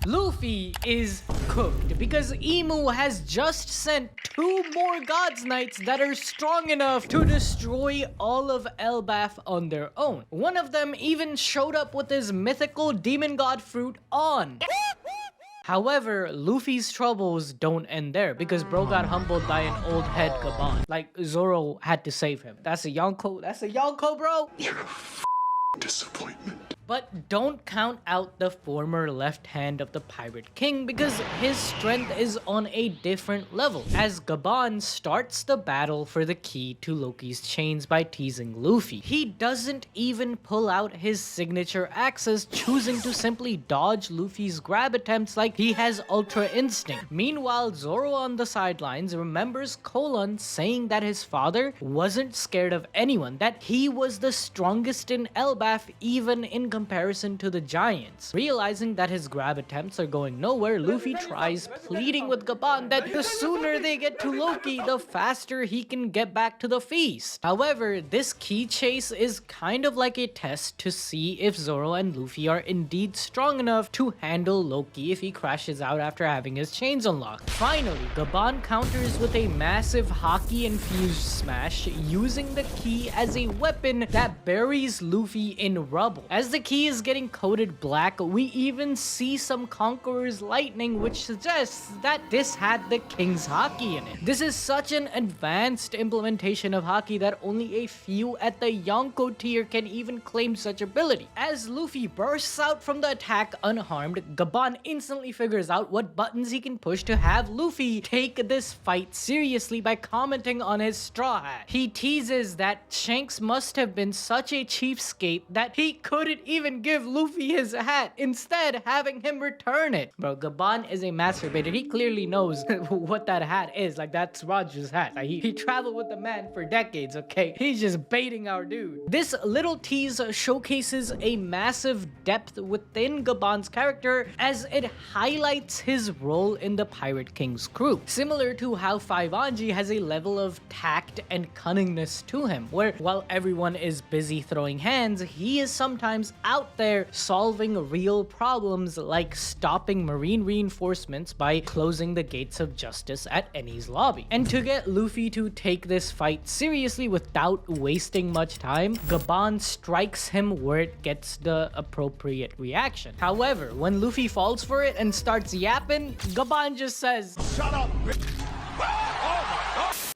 Luffy is cooked because Emu has just sent 2 more God's Knights that are strong enough to destroy all of Elbaf on their own. One of them even showed up with his mythical demon god fruit on. However, Luffy's troubles don't end there because bro got humbled by an old head Gaban. Like, Zoro had to save him. That's a Yonko, bro! You're a disappointment. But don't count out the former left hand of the Pirate King because his strength is on a different level, as Gaban starts the battle for the key to Loki's chains by teasing Luffy. He doesn't even pull out his signature axes, choosing to simply dodge Luffy's grab attempts like he has Ultra Instinct. Meanwhile, Zoro on the sidelines remembers Colon saying that his father wasn't scared of anyone, that he was the strongest in Elbaf even in comparison to the giants. Realizing that his grab attempts are going nowhere, Luffy tries pleading with Gaban that the sooner they get to Loki, the faster he can get back to the feast. However, this key chase is kind of like a test to see if Zoro and Luffy are indeed strong enough to handle Loki if he crashes out after having his chains unlocked. Finally, Gaban counters with a massive hockey-infused smash, using the key as a weapon that buries Luffy in rubble. As the key is getting coated black, we even see some Conqueror's lightning, which suggests that this had the King's Haki in it. This is such an advanced implementation of Haki that only a few at the Yonko tier can even claim such ability. As Luffy bursts out from the attack unharmed, Gaban instantly figures out what buttons he can push to have Luffy take this fight seriously by commenting on his straw hat. He teases that Shanks must have been such a cheapskate that he couldn't even give Luffy his hat, instead having him return it. Bro, Gaban is a masturbator. He clearly knows what that hat is. Like, that's Roger's hat. Like, he traveled with the man for decades, okay? He's just baiting our dude. This little tease showcases a massive depth within Gaban's character as it highlights his role in the Pirate King's crew. Similar to how Faivanji has a level of tact and cunningness to him, where while everyone is busy throwing hands, he is sometimes out there solving real problems like stopping marine reinforcements by closing the gates of justice at Eni's lobby. And to get Luffy to take this fight seriously without wasting much time, Gaban strikes him where it gets the appropriate reaction. However, when Luffy falls for it and starts yapping, Gaban just says, "Shut up, bitch."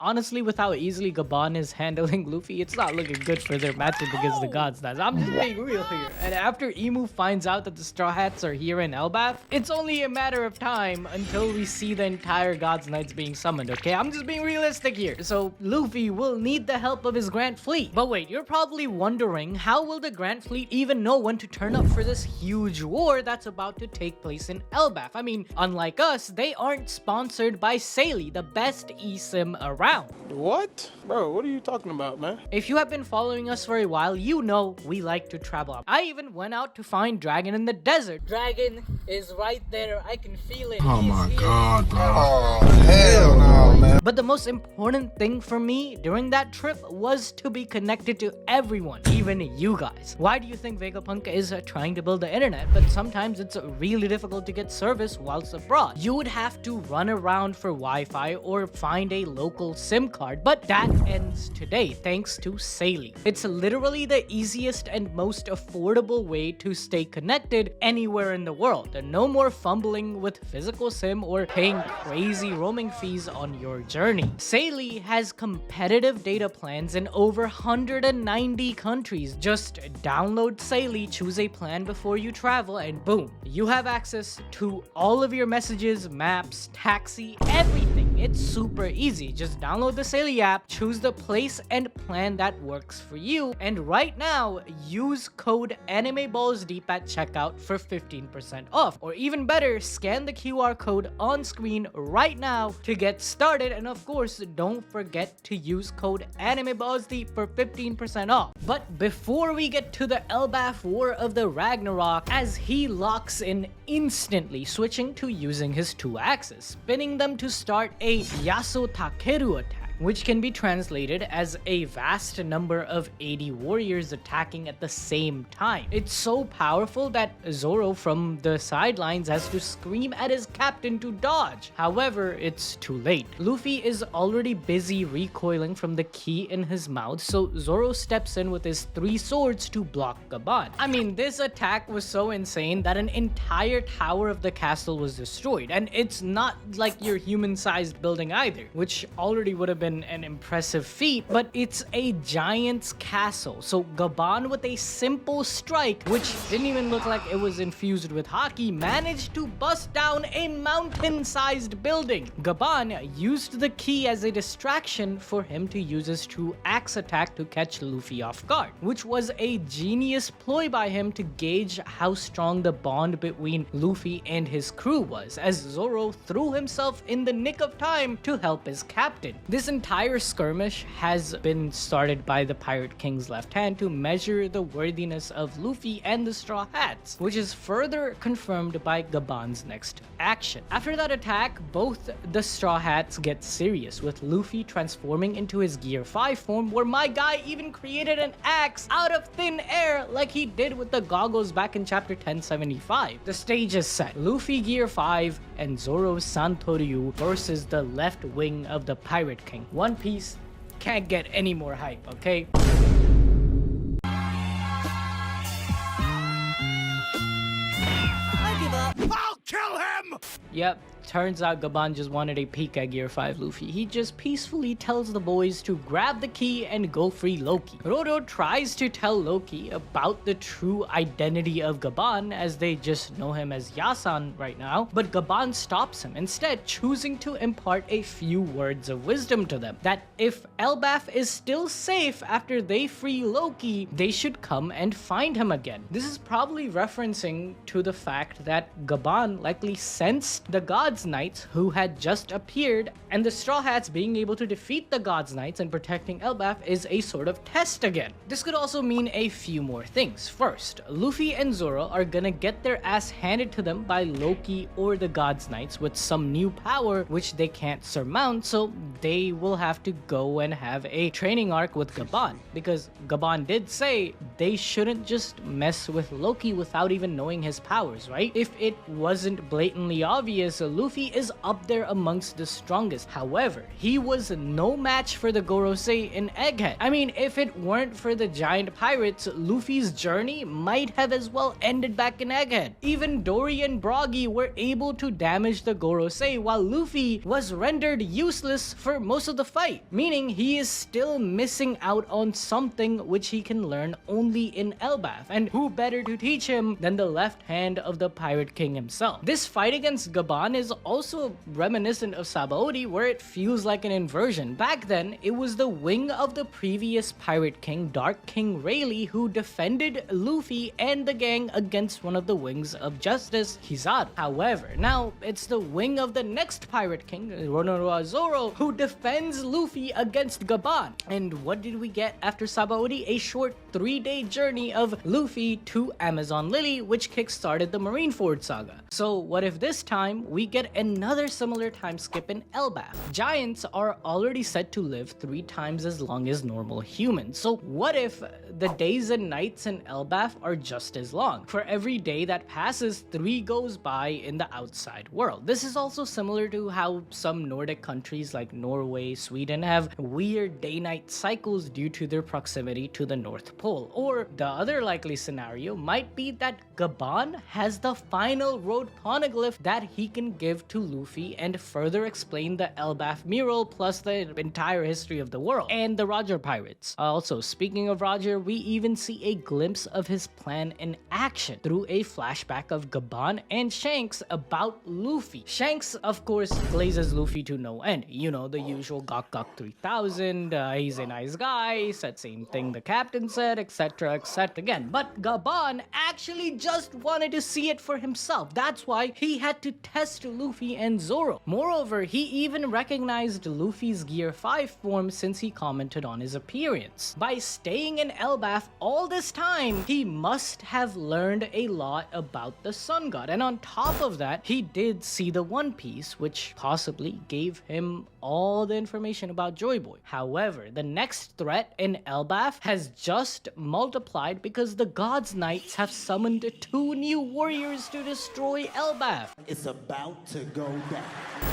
Honestly, with how easily Gaban is handling Luffy, it's not looking good for their matchup against the God's Knights. I'm just being real here. And after Emu finds out that the Straw Hats are here in Elbaf, it's only a matter of time until we see the entire God's Knights being summoned, okay? I'm just being realistic here. So Luffy will need the help of his Grand Fleet. But wait, you're probably wondering, how will the Grand Fleet even know when to turn up for this huge war that's about to take place in Elbaf? I mean, unlike us, they aren't sponsored by Sailey, the best eSIM around. What? Bro, what are you talking about, man? If you have been following us for a while, you know we like to travel. I even went out to find Dragon in the desert. Dragon is right there. I can feel it. Oh my god, bro. Oh, hell no, man. But the most important thing for me during that trip was to be connected to everyone, even you guys. Why do you think Vegapunk is trying to build the internet, but sometimes it's really difficult to get service whilst abroad? You would have to run around for Wi-Fi or find a local SIM card, but that ends today thanks to Sailey. It's literally the easiest and most affordable way to stay connected anywhere in the world. No more fumbling with physical SIM or paying crazy roaming fees on your journey. Sailey has competitive data plans in over 190 countries. Just download Sailey, choose a plan before you travel, and boom, you have access to all of your messages, maps, taxi, everything. It's super easy. Just download the Sailey app, choose the place and plan that works for you, and right now, use code animeballsdeep at checkout for 15% off. Or even better, scan the QR code on screen right now to get started, and of course, don't forget to use code animeballsdeep for 15% off. But before we get to the Elbaf War of the Ragnarok, as he locks in instantly, switching to using his 2 axes, spinning them to start a Yasu Takeru attack. which can be translated as a vast number of 80 warriors attacking at the same time. It's so powerful that Zoro from the sidelines has to scream at his captain to dodge. However, it's too late. Luffy is already busy recoiling from the key in his mouth, so Zoro steps in with his 3 swords to block Gaban. I mean, this attack was so insane that an entire tower of the castle was destroyed, and it's not like your human-sized building either, which already would have been an impressive feat, but it's a giant's castle. So Gaban, with a simple strike, which didn't even look like it was infused with hockey, managed to bust down a mountain-sized building. Gaban used the key as a distraction for him to use his true axe attack to catch Luffy off guard, which was a genius ploy by him to gauge how strong the bond between Luffy and his crew was, as Zoro threw himself in the nick of time to help his captain. This entire skirmish has been started by the Pirate King's left hand to measure the worthiness of Luffy and the Straw Hats, which is further confirmed by Gaban's next action. After that attack, both the Straw Hats get serious, with Luffy transforming into his Gear 5 form, where my guy even created an axe out of thin air like he did with the goggles back in chapter 1075. The stage is set. Luffy Gear 5 and Zoro Santoryu versus the left wing of the Pirate King. One Piece can't get any more hype, okay? I'll kill him! Yep, turns out Gaban just wanted a peek at Gear 5 Luffy. He just peacefully tells the boys to grab the key and go free Loki. Rodo tries to tell Loki about the true identity of Gaban, as they just know him as Yasan right now, but Gaban stops him, instead choosing to impart a few words of wisdom to them, that if Elbaf is still safe after they free Loki, they should come and find him again. This is probably referencing to the fact that Gaban likely sensed the God's Knights who had just appeared, and the Straw Hats being able to defeat the God's Knights and protecting Elbaf is a sort of test again. This could also mean a few more things. First, Luffy and Zoro are gonna get their ass handed to them by Loki or the God's Knights with some new power which they can't surmount, so they will have to go and have a training arc with Gaban, because Gaban did say they shouldn't just mess with Loki without even knowing his powers, right? If it wasn't blatantly obvious, Luffy is up there amongst the strongest. However, he was no match for the Gorosei in Egghead. I mean, if it weren't for the giant pirates, Luffy's journey might have as well ended back in Egghead. Even Dory and Broggy were able to damage the Gorosei, while Luffy was rendered useless for most of the fight, meaning he is still missing out on something which he can learn only in Elbaf, and who better to teach him than the left hand of the Pirate King himself. This fight against Gaban is also reminiscent of Sabaody, where it feels like an inversion. Back then, it was the wing of the previous Pirate King, Dark King Rayleigh, who defended Luffy and the gang against one of the wings of justice, Kizaru. However, now it's the wing of the next Pirate King, Roronoa Zoro, who defends Luffy against Gaban. And what did we get after Sabaody? A short 3-day journey of Luffy to Amazon Lily, which kickstarted the Marineford saga. So what if this time we get another similar time skip in Elbaf? Giants are already said to live 3 times as long as normal humans. So what if the days and nights in Elbaf are just as long? For every day that passes, 3 goes by in the outside world. This is also similar to how some Nordic countries like Norway, Sweden have weird day-night cycles due to their proximity to the North Pole. Or the other likely scenario might be that Gaban has the final road poneglyph that he can give to Luffy and further explain the Elbaf mural plus the entire history of the world and the Roger Pirates. Also, speaking of Roger, we even see a glimpse of his plan in action through a flashback of Gaban and Shanks about Luffy. Shanks, of course, glazes Luffy to no end. You know, the usual Gok Gok 3000, he's a nice guy, said same thing the captain said, etc, etc again. But Gaban actually just wanted to see it for himself. That's why he had to test Luffy and Zoro. Moreover, he even recognized Luffy's Gear 5 form since he commented on his appearance. By staying in Elbaf all this time, he must have learned a lot about the Sun God, and on top of that, he did see the One Piece, which possibly gave him all the information about Joy Boy. However, the next threat in Elbaf has just multiplied because the God's Knights have summoned 2 new warriors to destroy Elbaf. It's about to go down.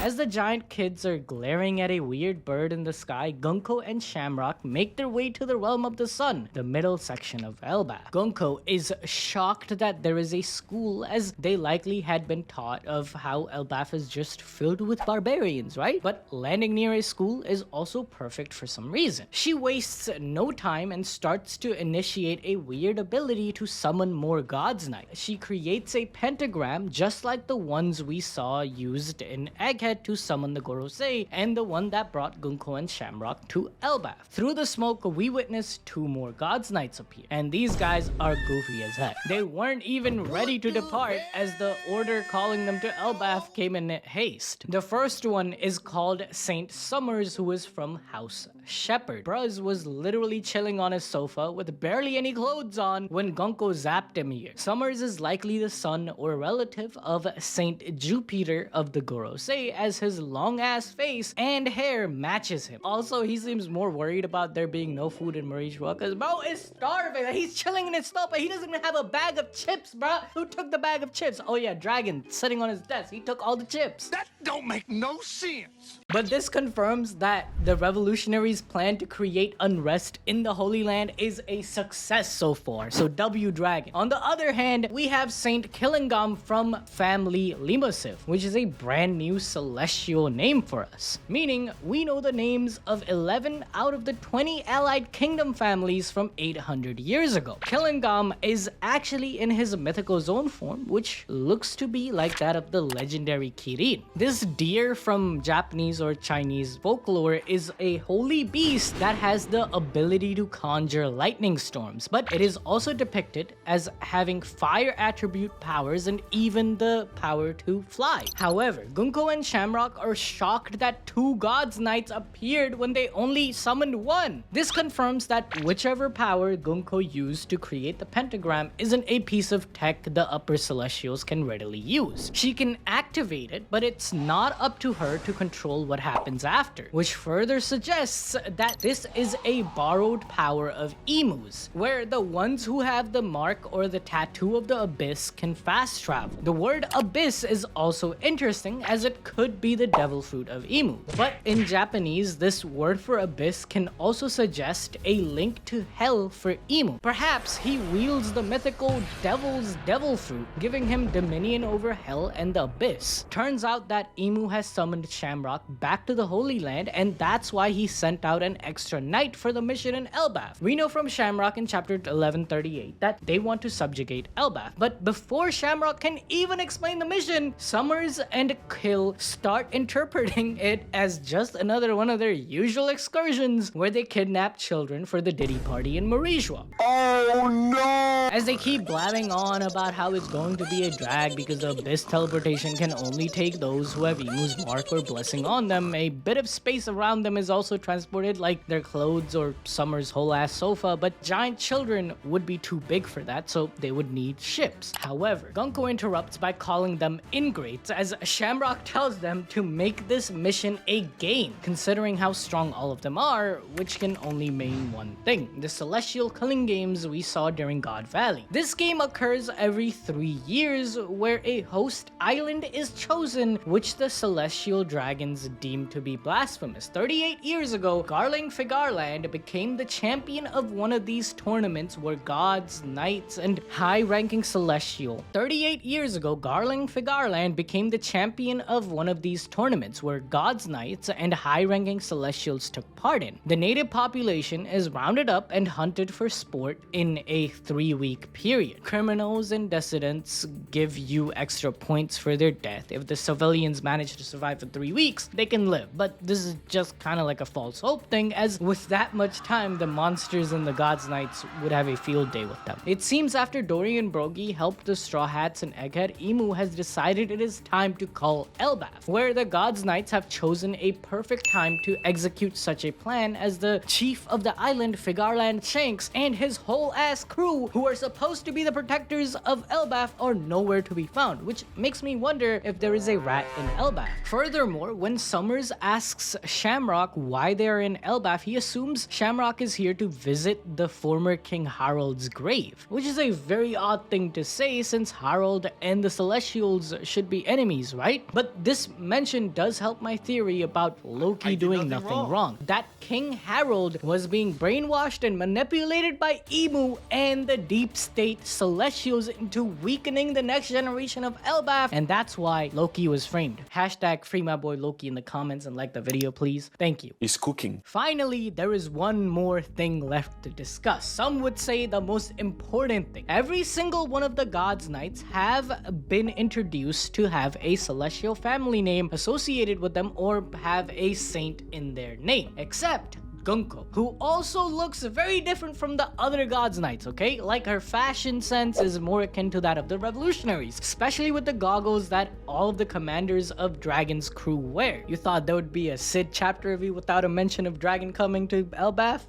As the giant kids are glaring at a weird bird in the sky, Gunko and Shamrock make their way to the realm of the sun, the middle section of Elbaf. Gunko is shocked that there is a school, as they likely had been taught of how Elbaf is just filled with barbarians, right? But landing near a school is also perfect for some reason. She wastes no time and starts to initiate a weird ability to summon more God's Knights. She creates a pentagram just like the ones we saw used in Egghead to summon the Gorosei, and the one that brought Gunko and Shamrock to Elbaf. Through the smoke, we witness 2 more God's Knights appear, and these guys are goofy as heck. They weren't even ready to depart as the order calling them to Elbaf came in haste. The first one is called Saint Summers, who is from House Shepherd. Bruz was literally chilling on his sofa with barely any clothes on when Gunko zapped him here. Summers is likely the son or relative of Saint Jupiter of the Gorosei, as his long ass face and hair matches him. Also, he seems more worried about there being no food in Marishwa because bro is starving. He's chilling in his sofa. He doesn't even have a bag of chips, bro. Who took the bag of chips? Oh yeah, Dragon sitting on his desk. He took all the chips. That don't make no sense. But this confirms that the revolutionaries' plan to create unrest in the Holy Land is a success so far, so W Dragon. On the other hand, we have Saint Killingam from family Limosiv, which is a brand new celestial name for us, meaning we know the names of 11 out of the 20 allied kingdom families from 800 years ago. Killingam is actually in his mythical zone form, which looks to be like that of the legendary Kirin. This deer from Japanese or Chinese folklore is a holy beast that has the ability to conjure lightning storms, but it is also depicted as having fire attribute powers and even the power to fly. However, Gunko and Shamrock are shocked that 2 God's Knights appeared when they only summoned 1. This confirms that whichever power Gunko used to create the pentagram isn't a piece of tech the upper celestials can readily use. She can activate it, but it's not up to her to control what happens after, which further suggests that this is a borrowed power of emus, where the ones who have the mark or the tattoo of the abyss can fast travel. The word abyss is also interesting as it could be the devil fruit of emu, but in Japanese this word for abyss can also suggest a link to hell for emu. Perhaps he wields the mythical devil's devil fruit, giving him dominion over hell and the abyss. Turns out that emu has summoned Shamrock back to the Holy Land, and that's why he sent out an extra knight for the mission in Elbaf. We know from Shamrock in chapter 1138 that they want to subjugate Elbaf, but before Shamrock can even explain the mission, Summers and Kill start interpreting it as just another one of their usual excursions where they kidnap children for the Diddy party in Marishwa. Oh no! As they keep blabbing on about how it's going to be a drag because the abyss teleportation can only take those who have Emu's mark or blessing on them, a bit of space around them is also transported, like their clothes or Summer's whole ass sofa, but giant children would be too big for that, so they would need ships. However, Gunko interrupts by calling them ingrates as Shamrock tells them to make this mission a game, considering how strong all of them are, which can only mean one thing: the celestial killing games we saw during God Valley. This game occurs every 3 years, where a host island is chosen, which the celestial dragons deem to be blasphemous. 38 years ago, Garling Figarland became the champion of one of these tournaments where gods, knights, and high-ranking celestial. 38 years ago, Garling Figarland became the champion of one of these tournaments where gods, knights, and high-ranking celestials took part in. The native population is rounded up and hunted for sport in a 3-week period. Criminals and dissidents give you extra points for their death if the civilians humans manage to survive for 3 weeks, they can live. But this is just kind of like a false hope thing, as with that much time, the monsters and the God's Knights would have a field day with them. It seems after Dory and Brogy helped the Straw Hats and Egghead, Emu has decided it is time to call Elbaf, where the God's Knights have chosen a perfect time to execute such a plan, as the chief of the island, Figarland Shanks, and his whole ass crew, who are supposed to be the protectors of Elbaf, are nowhere to be found, which makes me wonder if there is a rat in Elbaf. Furthermore, when Summers asks Shamrock why they're in Elbaf, he assumes Shamrock is here to visit the former King Harold's grave, which is a very odd thing to say since Harold and the Celestials should be enemies, right? But this mention does help my theory about Loki doing nothing wrong. That King Harold was being brainwashed and manipulated by Emu and the Deep State Celestials into weakening the next generation of Elbaf, and that's why Loki was framed. Hashtag free my boy Loki in the comments and like the video, please. Thank you. He's cooking. Finally, there is one more thing left to discuss. Some would say the most important thing. Every single one of the God's Knights have been introduced to have a celestial family name associated with them or have a saint in their name, except Gunko, who also looks very different from the other God's Knights, okay? Like, her fashion sense is more akin to that of the revolutionaries, especially with the goggles that all of the commanders of Dragon's crew wear. You thought there would be a Sid chapter review without a mention of Dragon coming to Elbaf?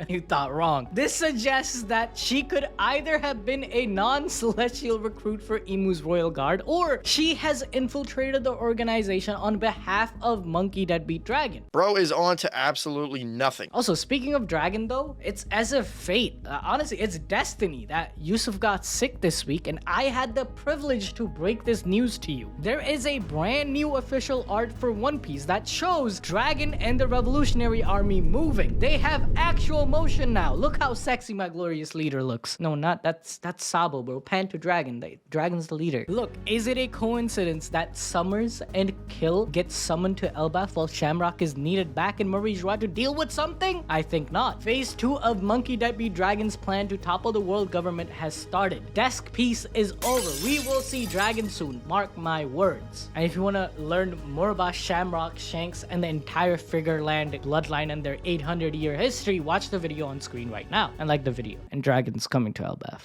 You thought wrong. This suggests that she could either have been a non-celestial recruit for Emu's royal guard, or she has infiltrated the organization on behalf of Monkey Deadbeat Dragon. Bro is on to absolutely nothing. Also, speaking of Dragon though, it's as if fate, honestly, it's destiny that Yusuf got sick this week and I had the privilege to break this news to you. There is a brand new official art for One Piece that shows Dragon and the Revolutionary Army moving. They have actual motion now. Look how sexy my glorious leader looks. No, not that's Sabo, bro. Pan to Dragon. Dragon's the leader. Look, is it a coincidence that Summers and Kill get summoned to Elbaf while Shamrock is needed back in Murray Joie to deal with something? I think not. Phase 2 of Monkey Deadbeat Dragon's plan to topple the world government has started. Desk peace is over. We will see Dragon soon. Mark my words. And if you want to learn more about Shamrock, Shanks, and the entire Figureland bloodline and their 800-year history, watch the video on screen right now and like the video. And Dragon's coming to Elbaf.